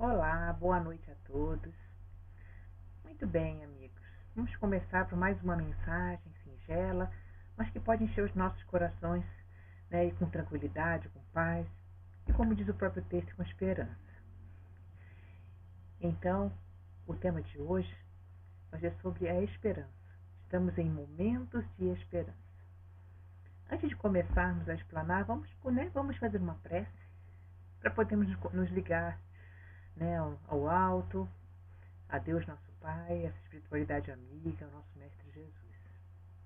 Olá, boa noite a todos. Muito bem, amigos. Vamos começar por mais uma mensagem singela, mas que pode encher os nossos corações, né, e com tranquilidade, com paz, e como diz o próprio texto, com esperança. Então, o tema de hoje vai ser sobre a esperança. Estamos em momentos de esperança. Antes de começarmos a explanar, vamos fazer uma prece para podermos nos ligar, né, ao alto, a Deus nosso Pai, essa espiritualidade amiga, ao nosso Mestre Jesus.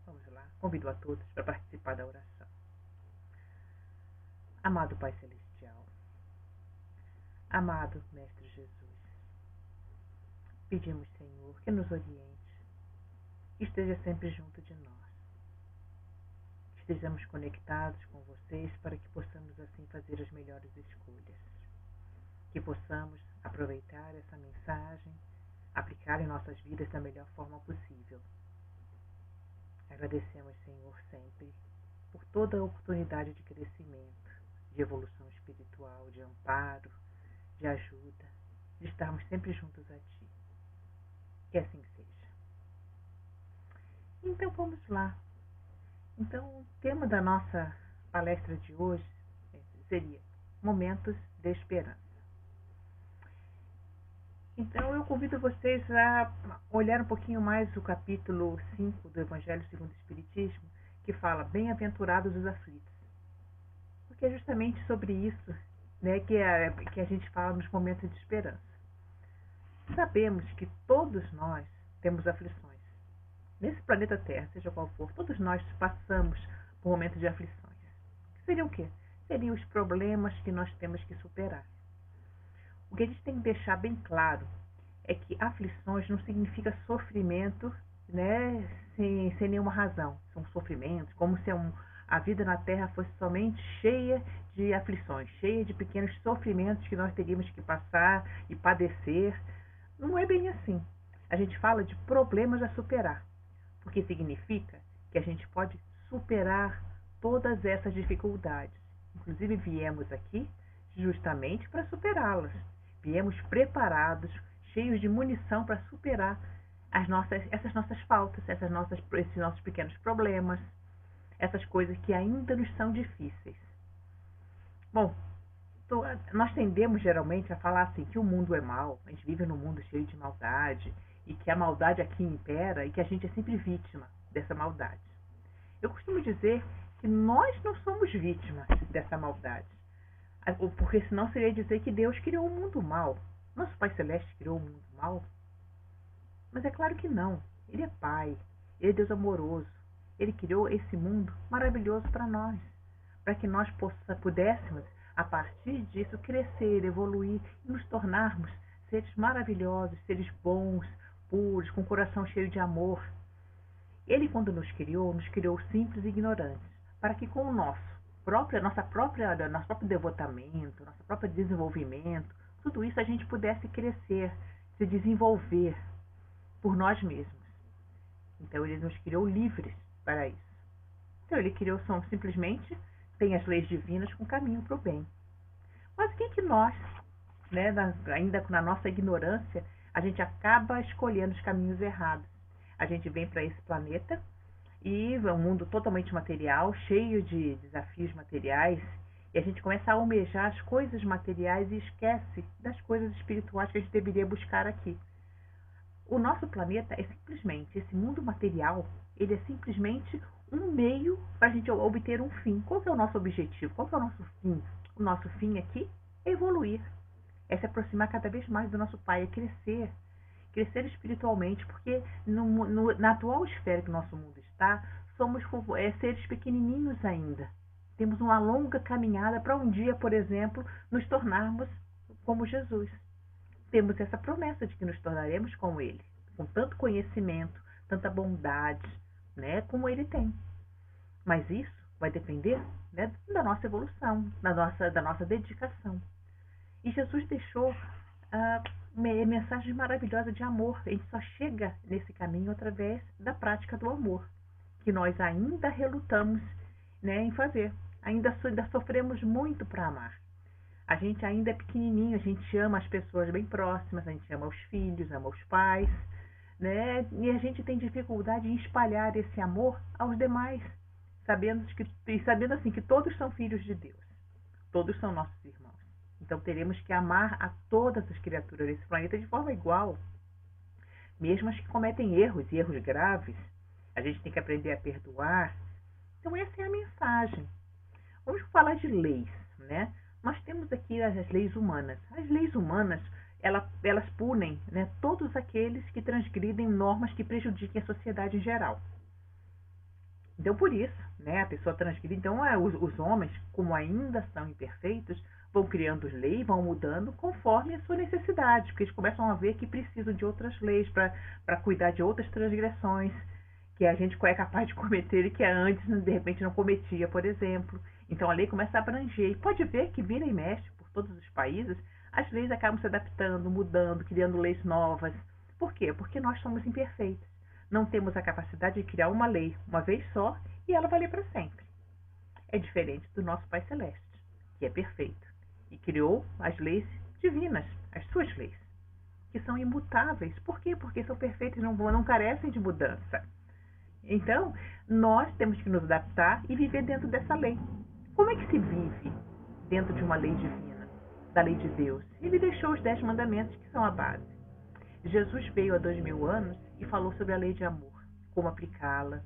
Vamos lá, convido a todos para participar da oração. Amado Pai Celestial, amado Mestre Jesus, pedimos, Senhor, que nos oriente, que esteja sempre junto de nós, que estejamos conectados com vocês para que possamos assim fazer as melhores escolhas, que possamos aproveitar essa mensagem, aplicar em nossas vidas da melhor forma possível. Agradecemos, Senhor, sempre por toda a oportunidade de crescimento, de evolução espiritual, de amparo, de ajuda, de estarmos sempre juntos a Ti. Que assim seja. Então vamos lá. Então o tema da nossa palestra de hoje seria Momentos de Esperança. Então eu convido vocês a olhar um pouquinho mais o capítulo 5 do Evangelho segundo o Espiritismo, que fala Bem-aventurados os aflitos. Porque é justamente sobre isso, né, que a gente fala nos momentos de esperança. Sabemos que todos nós temos aflições. Nesse planeta Terra, seja qual for, todos nós passamos por momentos de aflições. Que seriam o quê? Seriam os problemas que nós temos que superar. O que a gente tem que deixar bem claro é que aflições não significa sofrimento, né, sem nenhuma razão. São sofrimentos, como se a vida na Terra fosse somente cheia de aflições, cheia de pequenos sofrimentos que nós teríamos que passar e padecer. Não é bem assim. A gente fala de problemas a superar, porque significa que a gente pode superar todas essas dificuldades. Inclusive viemos aqui justamente para superá-las. Viemos preparados, cheios de munição para superar essas nossas faltas, esses nossos pequenos problemas, essas coisas que ainda nos são difíceis. Bom, nós tendemos geralmente a falar assim que o mundo é mau, a gente vive num mundo cheio de maldade e que a maldade aqui impera e que a gente é sempre vítima dessa maldade. Eu costumo dizer que nós não somos vítimas dessa maldade, porque senão seria dizer que Deus criou um mundo mau. Nosso Pai Celeste criou um mundo mau? Mas é claro que não. Ele é Pai, Ele é Deus amoroso. Ele criou esse mundo maravilhoso para nós, para que nós pudéssemos, a partir disso, crescer, evoluir e nos tornarmos seres maravilhosos, seres bons, puros, com o coração cheio de amor. Ele, quando nos criou simples e ignorantes, para que com o nosso próprio devotamento, nosso próprio desenvolvimento, tudo isso a gente pudesse crescer, se desenvolver por nós mesmos. Então ele nos criou livres para isso. Então ele criou simplesmente, tem as leis divinas com caminho para o bem. Mas o que nós, né, ainda na nossa ignorância, a gente acaba escolhendo os caminhos errados. A gente vem para esse planeta e é um mundo totalmente material, cheio de desafios materiais, e a gente começa a almejar as coisas materiais e esquece das coisas espirituais que a gente deveria buscar aqui. O nosso planeta é simplesmente, esse mundo material, ele é simplesmente um meio para a gente obter um fim. Qual que é o nosso objetivo? Qual que é o nosso fim? O nosso fim aqui é evoluir, é se aproximar cada vez mais do nosso Pai, é crescer espiritualmente, porque na atual esfera que o nosso mundo está, somos seres pequenininhos ainda. Temos uma longa caminhada para um dia, por exemplo, nos tornarmos como Jesus. Temos essa promessa de que nos tornaremos como Ele, com tanto conhecimento, tanta bondade, né, como Ele tem. Mas isso vai depender, né, da nossa evolução, da nossa dedicação. E Jesus deixou mensagem maravilhosa de amor. A gente só chega nesse caminho através da prática do amor, que nós ainda relutamos, né, em fazer. Ainda sofremos muito para amar. A gente ainda é pequenininho, a gente ama as pessoas bem próximas, a gente ama os filhos, ama os pais, né? E a gente tem dificuldade em espalhar esse amor aos demais, sabendo assim que todos são filhos de Deus, todos são nossos irmãos. Então teremos que amar a todas as criaturas desse planeta de forma igual, mesmo as que cometem erros e erros graves. A gente tem que aprender a perdoar. Então essa é a mensagem. Vamos falar de leis, né? Nós temos aqui as leis humanas. As leis humanas, elas punem, né, todos aqueles que transgridem normas que prejudiquem a sociedade em geral. Então, por isso, né, a pessoa transgride. Então, os homens, como ainda são imperfeitos, vão criando leis, vão mudando conforme a sua necessidade, porque eles começam a ver que precisam de outras leis para cuidar de outras transgressões que a gente é capaz de cometer e que antes, de repente, não cometia, por exemplo. Então, a lei começa a abranger. E pode ver que vira e mexe por todos os países, as leis acabam se adaptando, mudando, criando leis novas. Por quê? Porque nós somos imperfeitos. Não temos a capacidade de criar uma lei uma vez só e ela valer para sempre. É diferente do nosso Pai Celeste, que é perfeito e criou as leis divinas, as suas leis, que são imutáveis. Por quê? Porque são perfeitas e não carecem de mudança. Então, nós temos que nos adaptar e viver dentro dessa lei. Como é que se vive dentro de uma lei divina, da lei de Deus? Ele deixou os 10 mandamentos, que são a base. Jesus veio há 2000 anos e falou sobre a lei de amor, como aplicá-la,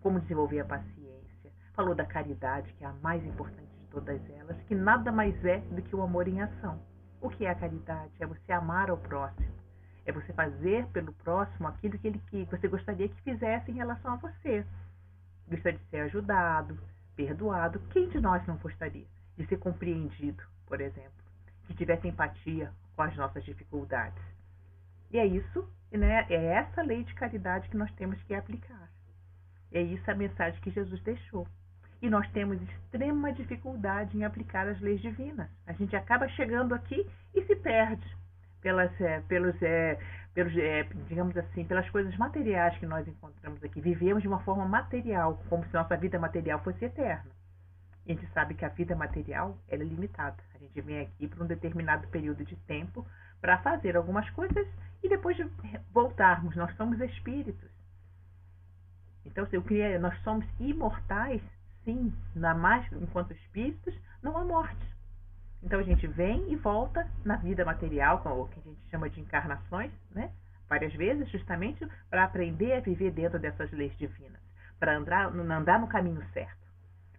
como desenvolver a paciência. Falou da caridade, que é a mais importante de todas elas, que nada mais é do que o amor em ação. O que é a caridade? É você amar ao próximo. É você fazer pelo próximo aquilo que você gostaria que fizesse em relação a você. Gostaria de ser ajudado, perdoado. Quem de nós não gostaria de ser compreendido, por exemplo? Que tivesse empatia com as nossas dificuldades. E é isso, né? É essa lei de caridade que nós temos que aplicar. É isso a mensagem que Jesus deixou. E nós temos extrema dificuldade em aplicar as leis divinas. A gente acaba chegando aqui e se perde digamos assim, pelas coisas materiais que nós encontramos aqui. Vivemos de uma forma material, como se nossa vida material fosse eterna. E a gente sabe que a vida material ela é limitada. A gente vem aqui por um determinado período de tempo para fazer algumas coisas e depois de voltarmos. Nós somos espíritos. Então, nós somos imortais, sim, enquanto espíritos, não há morte. Então a gente vem e volta na vida material, o que a gente chama de encarnações, né? Várias vezes, justamente para aprender a viver dentro dessas leis divinas, para andar no caminho certo.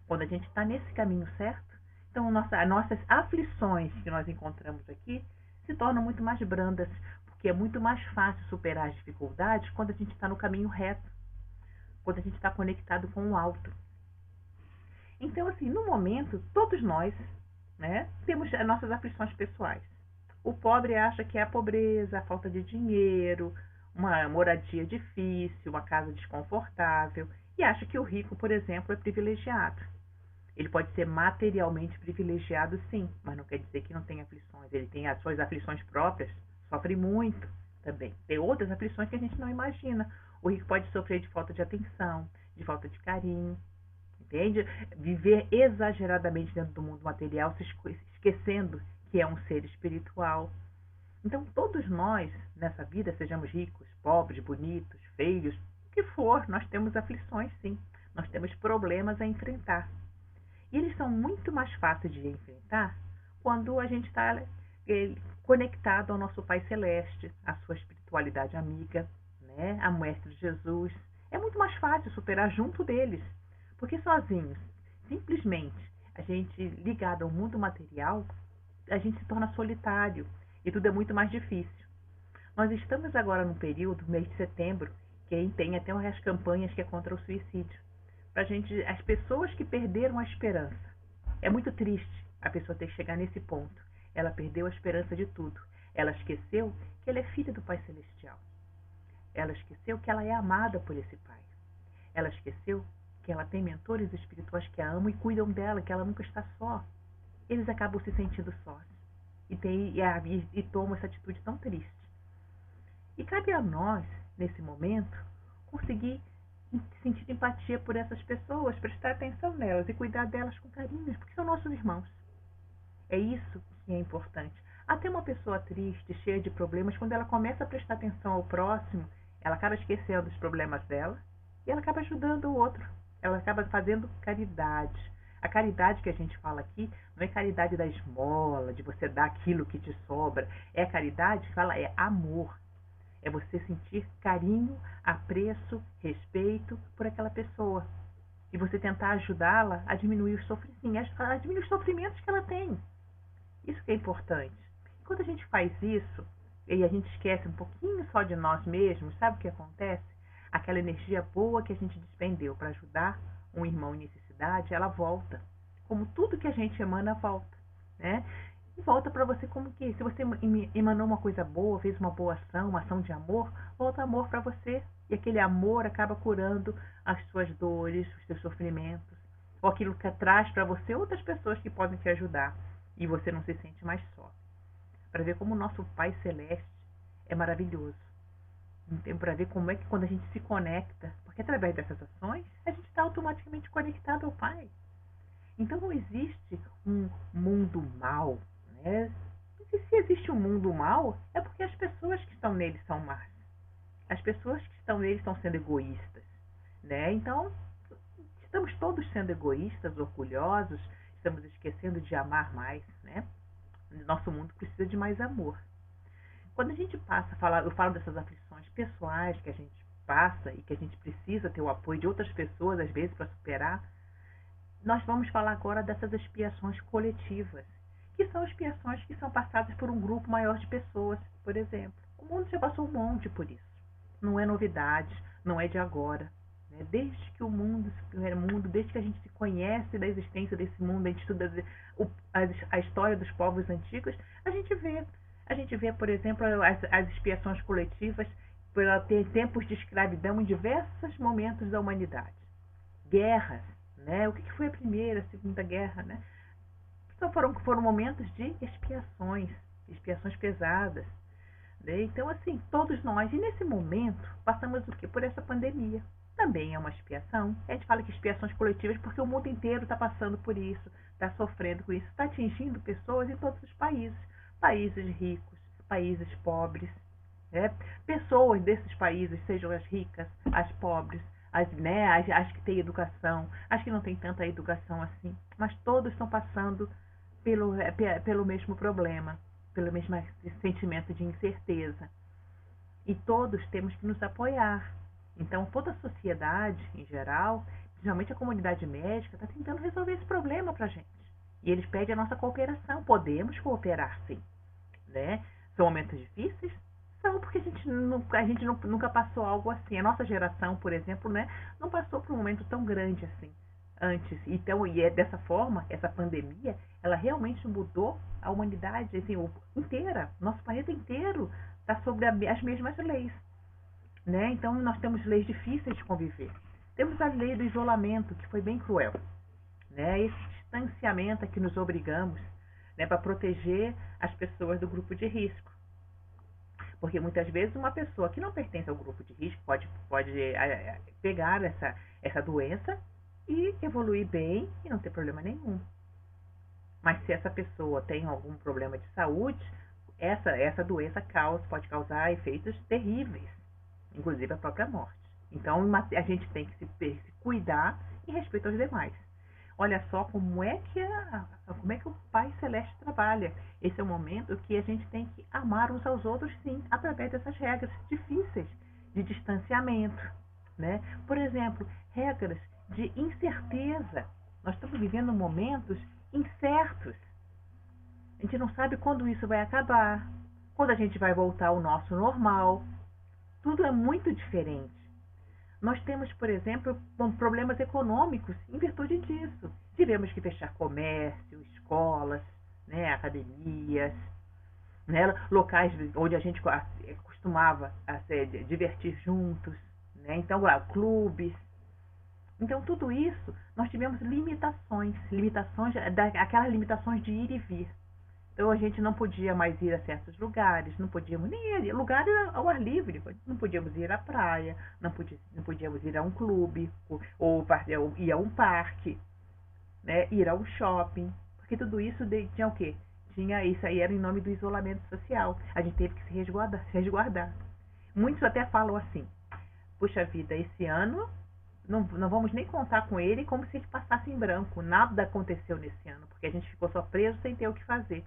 Quando a gente está nesse caminho certo, então as nossas aflições que nós encontramos aqui se tornam muito mais brandas, porque é muito mais fácil superar as dificuldades quando a gente está no caminho reto, quando a gente está conectado com o alto. Então, assim, no momento, todos nós, né, temos as nossas aflições pessoais. O pobre acha que é a pobreza, a falta de dinheiro, uma moradia difícil, uma casa desconfortável, e acha que o rico, por exemplo, é privilegiado. Ele pode ser materialmente privilegiado, sim, mas não quer dizer que não tem aflições. Ele tem as suas aflições próprias, sofre muito também. Tem outras aflições que a gente não imagina. O rico pode sofrer de falta de atenção, de falta de carinho, entende? Viver exageradamente dentro do mundo material, se esquecendo que é um ser espiritual. Então, todos nós, nessa vida, sejamos ricos, pobres, bonitos, feios, o que for, nós temos aflições, sim. Nós temos problemas a enfrentar. E eles são muito mais fáceis de enfrentar quando a gente está conectado ao nosso Pai Celeste, à sua espiritualidade amiga, né? A Mestre Jesus. É muito mais fácil superar junto deles. Porque sozinhos, simplesmente, a gente ligado ao mundo material, a gente se torna solitário e tudo é muito mais difícil. Nós estamos agora num período, mês de setembro, que tem até umas campanhas que é contra o suicídio. As pessoas que perderam a esperança. É muito triste a pessoa ter que chegar nesse ponto. Ela perdeu a esperança de tudo. Ela esqueceu que ela é filha do Pai Celestial. Ela esqueceu que ela é amada por esse Pai. Ela esqueceu que ela tem mentores espirituais que a amam e cuidam dela, que ela nunca está só. Eles acabam se sentindo sós e tomam essa atitude tão triste. E cabe a nós, nesse momento, conseguir sentir empatia por essas pessoas, prestar atenção nelas e cuidar delas com carinho, porque são nossos irmãos. É isso que é importante. Até uma pessoa triste, cheia de problemas, quando ela começa a prestar atenção ao próximo, ela acaba esquecendo os problemas dela e ela acaba ajudando o outro. Ela acaba fazendo caridade. A caridade que a gente fala aqui não é caridade da esmola, de você dar aquilo que te sobra. É a caridade que fala, é amor. É você sentir carinho, apreço, respeito por aquela pessoa. E você tentar ajudá-la a diminuir os sofrimentos, a diminuir os sofrimentos que ela tem. Isso que é importante. E quando a gente faz isso, e a gente esquece um pouquinho só de nós mesmos, sabe o que acontece? Aquela energia boa que a gente despendeu para ajudar um irmão em necessidade, ela volta. Como tudo que a gente emana, volta. Né? E volta para você como que, se você emanou uma coisa boa, fez uma boa ação, uma ação de amor, volta amor para você. E aquele amor acaba curando as suas dores, os seus sofrimentos, ou aquilo que traz para você outras pessoas que podem te ajudar. E você não se sente mais só. Para ver como o nosso Pai Celeste é maravilhoso. Para ver como é que quando a gente se conecta, porque através dessas ações, a gente está automaticamente conectado ao Pai. Então não existe um mundo mal. Né? E se existe um mundo mal, é porque as pessoas que estão nele são más. As pessoas que estão nele estão sendo egoístas. Né? Então, estamos todos sendo egoístas, orgulhosos, estamos esquecendo de amar mais. Né? Nosso mundo precisa de mais amor. Quando a gente passa a falar, eu falo dessas aflições pessoais que a gente passa e que a gente precisa ter o apoio de outras pessoas, às vezes, para superar, nós vamos falar agora dessas expiações coletivas, que são expiações que são passadas por um grupo maior de pessoas, por exemplo. O mundo já passou um monte por isso. Não é novidade, não é de agora. Né? Desde que o mundo é mundo, desde que a gente se conhece da existência desse mundo, a gente estuda a história dos povos antigos, a gente vê, por exemplo, as expiações coletivas por ter tempos de escravidão em diversos momentos da humanidade. Guerras, né? O que foi a Primeira, a Segunda Guerra, né? Então foram momentos de expiações pesadas. Né? Então, assim, todos nós, e nesse momento, passamos o quê? Por essa pandemia. Também é uma expiação. A gente fala que expiações coletivas porque o mundo inteiro está passando por isso, está sofrendo com isso, está atingindo pessoas em todos os países. Países ricos, países pobres. Né? Pessoas desses países, sejam as ricas, as pobres, as que têm educação, as que não têm tanta educação assim, mas todos estão passando pelo mesmo problema, pelo mesmo sentimento de incerteza. E todos temos que nos apoiar. Então, toda a sociedade, em geral, principalmente a comunidade médica, está tentando resolver esse problema para a gente. E eles pedem a nossa cooperação. Podemos cooperar, sim. Né? São momentos difíceis? São, porque a gente nunca passou algo assim. A nossa geração, por exemplo, né, não passou por um momento tão grande assim antes. Então, e é dessa forma, essa pandemia, ela realmente mudou a humanidade assim, inteira. Nosso planeta inteiro está sobre as mesmas leis. Né? Então, nós temos leis difíceis de conviver. Temos a lei do isolamento, que foi bem cruel. Né? Esse distanciamento a que nos obrigamos, né, para proteger as pessoas do grupo de risco. Porque muitas vezes uma pessoa que não pertence ao grupo de risco pode pegar essa doença e evoluir bem e não ter problema nenhum. Mas se essa pessoa tem algum problema de saúde, essa doença pode causar efeitos terríveis, inclusive a própria morte. Então a gente tem que se cuidar em respeito aos demais. Olha só como é que o Pai Celeste trabalha. Esse é o momento que a gente tem que amar uns aos outros, sim, através dessas regras difíceis de distanciamento. Né? Por exemplo, regras de incerteza. Nós estamos vivendo momentos incertos. A gente não sabe quando isso vai acabar, quando a gente vai voltar ao nosso normal. Tudo é muito diferente. Nós temos, por exemplo, problemas econômicos em virtude disso. Tivemos que fechar comércio, escolas, né, academias, né, locais onde a gente costumava se divertir juntos. Né, então, clubes. Então, tudo isso, nós tivemos limitações, aquelas limitações de ir e vir. Então a gente não podia mais ir a certos lugares, não podíamos nem ir, lugares ao ar livre, não podíamos ir à praia, não podíamos ir a um clube, ou ir a um parque, né, ir a um shopping, porque tudo isso tinha o quê? tinha isso aí, era em nome do isolamento social. A gente teve que se resguardar. Muitos até falam assim: puxa vida, esse ano não vamos nem contar com ele, como se ele passasse em branco. Nada aconteceu nesse ano, porque a gente ficou só preso sem ter o que fazer.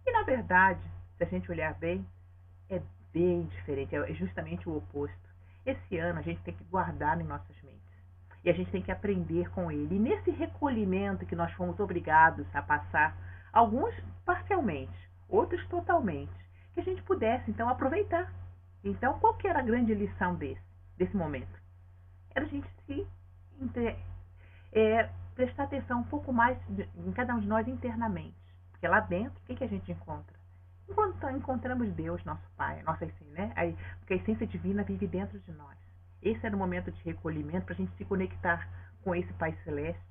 E na verdade, se a gente olhar bem, é bem diferente, é justamente o oposto. Esse ano a gente tem que guardar em nossas mentes. E a gente tem que aprender com ele. E nesse recolhimento que nós fomos obrigados a passar, alguns parcialmente, outros totalmente, que a gente pudesse então aproveitar. Então, qual que era a grande lição desse momento? Era a gente prestar atenção um pouco mais em cada um de nós internamente. Porque lá dentro, o que a gente encontra? Encontramos Deus, nosso Pai, nossa essência, né? Porque a essência divina vive dentro de nós. Esse era o momento de recolhimento para a gente se conectar com esse Pai Celeste,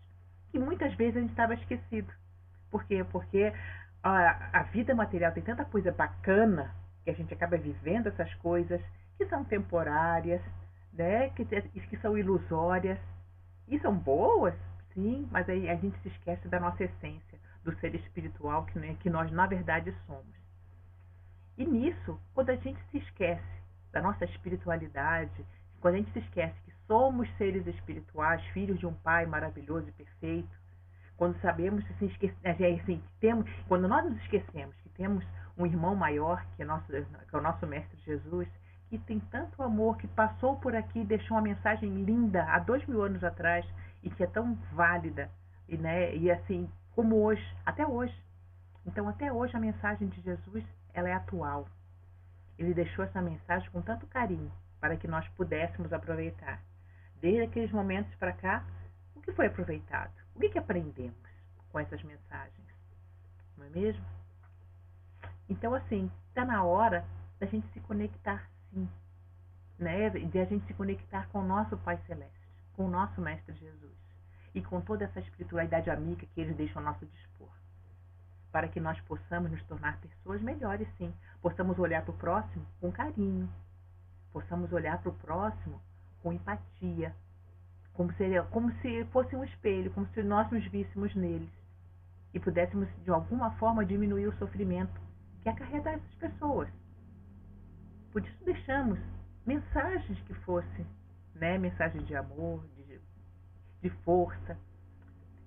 que muitas vezes a gente estava esquecido. Por quê? Porque a vida material tem tanta coisa bacana que a gente acaba vivendo essas coisas que são temporárias, né? que são ilusórias. E são boas, sim, mas aí a gente se esquece da nossa essência, do ser espiritual que nós na verdade somos. E nisso, quando a gente se esquece da nossa espiritualidade, quando a gente se esquece que somos seres espirituais, filhos de um Pai maravilhoso e perfeito, quando sabemos quando nós nos esquecemos que temos um irmão maior, que é o nosso Mestre Jesus, que tem tanto amor, que passou por aqui e deixou uma mensagem linda há 2000 anos atrás e que é tão válida, e assim, como hoje, até hoje. Então, até hoje, a mensagem de Jesus, ela é atual. Ele deixou essa mensagem com tanto carinho para que nós pudéssemos aproveitar. Desde aqueles momentos para cá, o que foi aproveitado? O que aprendemos com essas mensagens? Não é mesmo? Então, assim, está na hora da gente se conectar, sim. Né? De a gente se conectar com o nosso Pai Celeste, com o nosso Mestre Jesus. E com toda essa espiritualidade amiga que Ele deixa ao nosso dispor. Para que nós possamos nos tornar pessoas melhores, sim. Possamos olhar para o próximo com carinho. Possamos olhar para o próximo com empatia. Como se fosse um espelho, como se nós nos víssemos neles. E pudéssemos, de alguma forma, diminuir o sofrimento que acarreta essas pessoas. Por isso deixamos mensagens que fossem, né, mensagens de amor, de força.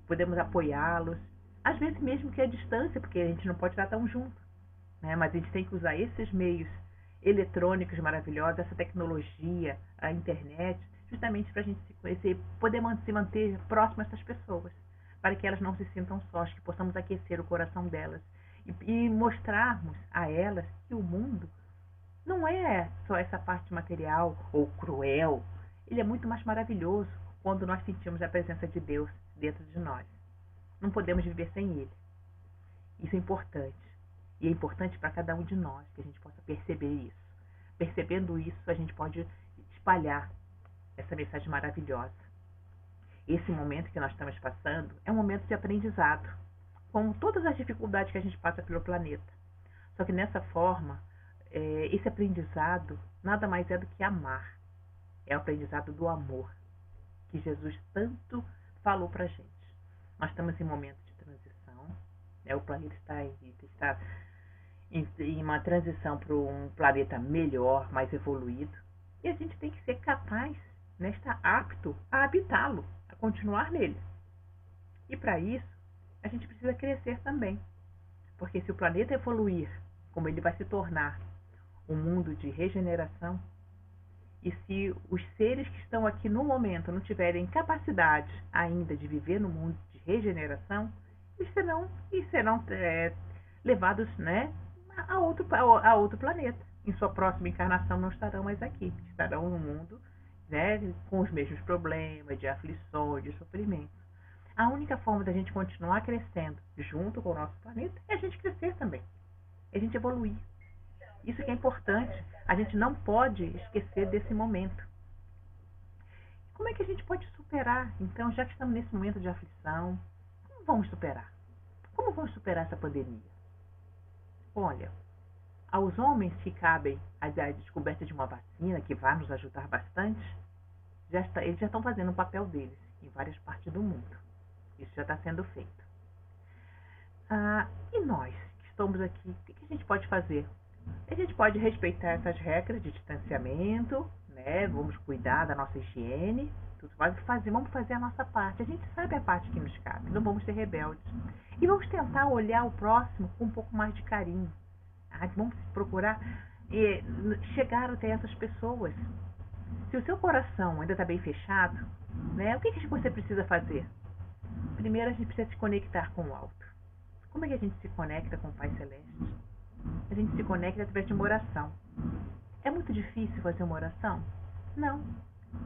Podemos apoiá-los. Às vezes mesmo que a distância, porque a gente não pode estar tão junto, né? Mas a gente tem que usar esses meios eletrônicos maravilhosos, essa tecnologia, a internet, justamente para a gente se conhecer, poder se manter próximo a essas pessoas, para que elas não se sintam sós, que possamos aquecer o coração delas e mostrarmos a elas que o mundo não é só essa parte material ou cruel. Ele é muito mais maravilhoso quando nós sentimos a presença de Deus dentro de nós. Não podemos viver sem Ele. Isso é importante. E é importante para cada um de nós que a gente possa perceber isso. Percebendo isso, a gente pode espalhar essa mensagem maravilhosa. Esse momento que nós estamos passando é um momento de aprendizado, com todas as dificuldades que a gente passa pelo planeta. Só que nessa forma, esse aprendizado nada mais é do que amar. É o aprendizado do amor, que Jesus tanto falou para a gente. Nós estamos em momento de transição, né? O planeta está em uma transição para um planeta melhor, mais evoluído, e a gente tem que ser capaz, né, estar apto a habitá-lo, a continuar nele. E para isso, a gente precisa crescer também, porque se o planeta evoluir, como ele vai se tornar um mundo de regeneração, e se os seres que estão aqui no momento não tiverem capacidade ainda de viver no mundo de regeneração, eles serão levados, né, a outro planeta. Em sua próxima encarnação não estarão mais aqui, estarão no mundo, né, com os mesmos problemas, de aflições, de sofrimento. A única forma da gente continuar crescendo junto com o nosso planeta é a gente crescer também, é a gente evoluir. Isso que é importante. A gente não pode esquecer desse momento. Como é que a gente pode superar? Então, já que estamos nesse momento de aflição, como vamos superar? Como vamos superar essa pandemia? Olha, aos homens que cabem a descoberta de uma vacina que vai nos ajudar bastante, eles já estão fazendo o papel deles em várias partes do mundo. Isso já está sendo feito. E nós, estamos aqui, o que a gente pode fazer? A gente pode respeitar essas regras de distanciamento, né? Vamos cuidar da nossa higiene, tudo. Vamos fazer a nossa parte. A gente sabe a parte que nos cabe, não vamos ser rebeldes. E vamos tentar olhar o próximo com um pouco mais de carinho. Vamos procurar chegar até essas pessoas. Se o seu coração ainda está bem fechado, né? O que você precisa fazer? Primeiro, a gente precisa se conectar com o alto. Como é que a gente se conecta com o Pai Celeste? A gente se conecta através de uma oração. É muito difícil fazer uma oração? Não,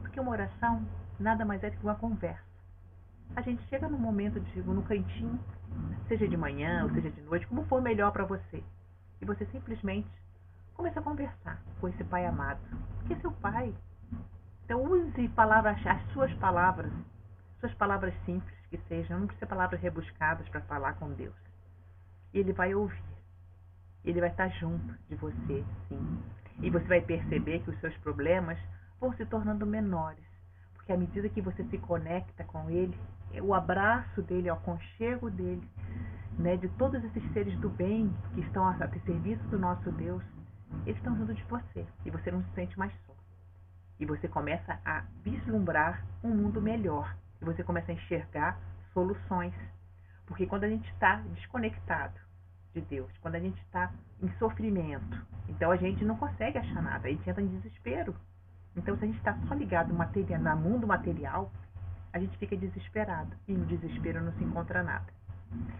porque uma oração nada mais é do que uma conversa. A gente chega num momento, no cantinho, seja de manhã ou seja de noite, como for melhor para você. E você simplesmente começa a conversar com esse Pai amado, que é seu Pai. Então use as suas palavras simples que sejam, não precisa ser palavras rebuscadas para falar com Deus. E Ele vai ouvir. Ele vai estar junto de você, sim. E você vai perceber que os seus problemas vão se tornando menores. Porque à medida que você se conecta com Ele, o abraço dele, o aconchego dele, né, de todos esses seres do bem que estão a serviço do nosso Deus, eles estão junto de você. E você não se sente mais só. E você começa a vislumbrar um mundo melhor. E você começa a enxergar soluções. Porque quando a gente está desconectado de Deus, quando a gente está em sofrimento, então a gente não consegue achar nada, a gente entra em desespero. Então, se a gente está só ligado no mundo material, a gente fica desesperado e no desespero não se encontra nada.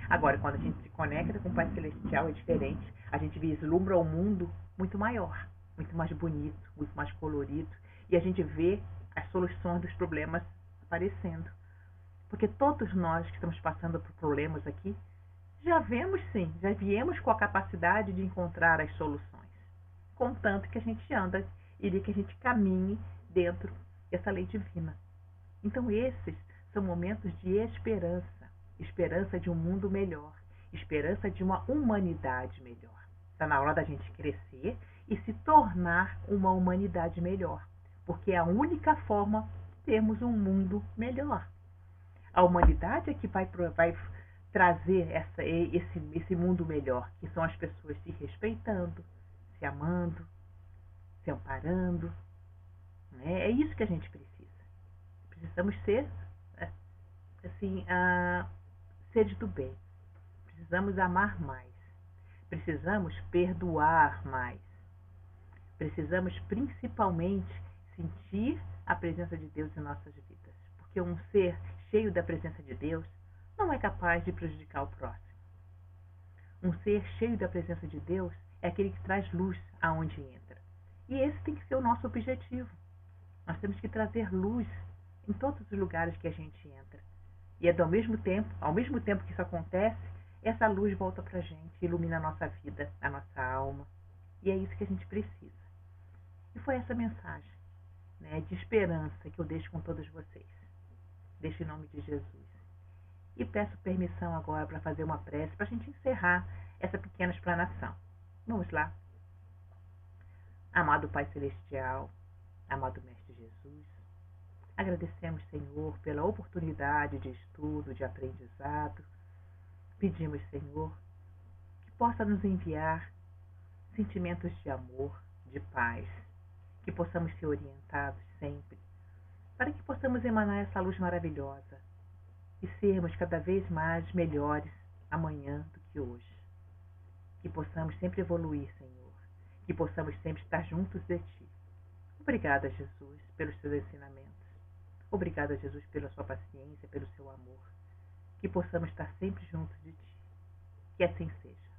Agora, quando a gente se conecta com o Pai Celestial, é diferente. A gente vislumbra um mundo muito maior, muito mais bonito, muito mais colorido, e a gente vê as soluções dos problemas aparecendo. Porque todos nós que estamos passando por problemas aqui, já viemos com a capacidade de encontrar as soluções, contanto que a gente anda e que a gente caminhe dentro dessa lei divina. Então esses são momentos de esperança de um mundo melhor, esperança de uma humanidade melhor. Está na hora da gente crescer e se tornar uma humanidade melhor, porque é a única forma de termos um mundo melhor. A humanidade é que vai trazer esse mundo melhor, que são as pessoas se respeitando, se amando, se amparando. Né? É isso que a gente precisa. Precisamos ser seres do bem. Precisamos amar mais. Precisamos perdoar mais. Precisamos principalmente sentir a presença de Deus em nossas vidas. Porque um ser cheio da presença de Deus não é capaz de prejudicar o próximo. Um ser cheio da presença de Deus é aquele que traz luz aonde entra. E esse tem que ser o nosso objetivo. Nós temos que trazer luz em todos os lugares que a gente entra. E ao mesmo tempo que isso acontece, essa luz volta para a gente, ilumina a nossa vida, a nossa alma. E é isso que a gente precisa. E foi essa mensagem, né, de esperança que eu deixo com todos vocês. Deixo em nome de Jesus. E peço permissão agora para fazer uma prece para a gente encerrar essa pequena explanação. Vamos lá. Amado Pai Celestial, amado Mestre Jesus, agradecemos, Senhor, pela oportunidade de estudo, de aprendizado. Pedimos, Senhor, que possa nos enviar sentimentos de amor, de paz, que possamos ser orientados sempre, para que possamos emanar essa luz maravilhosa e sermos cada vez mais melhores amanhã do que hoje. Que possamos sempre evoluir, Senhor, que possamos sempre estar juntos de Ti. Obrigada, Jesus, pelos Teus ensinamentos. Obrigada, Jesus, pela Sua paciência, pelo Seu amor. Que possamos estar sempre juntos de Ti. Que assim seja.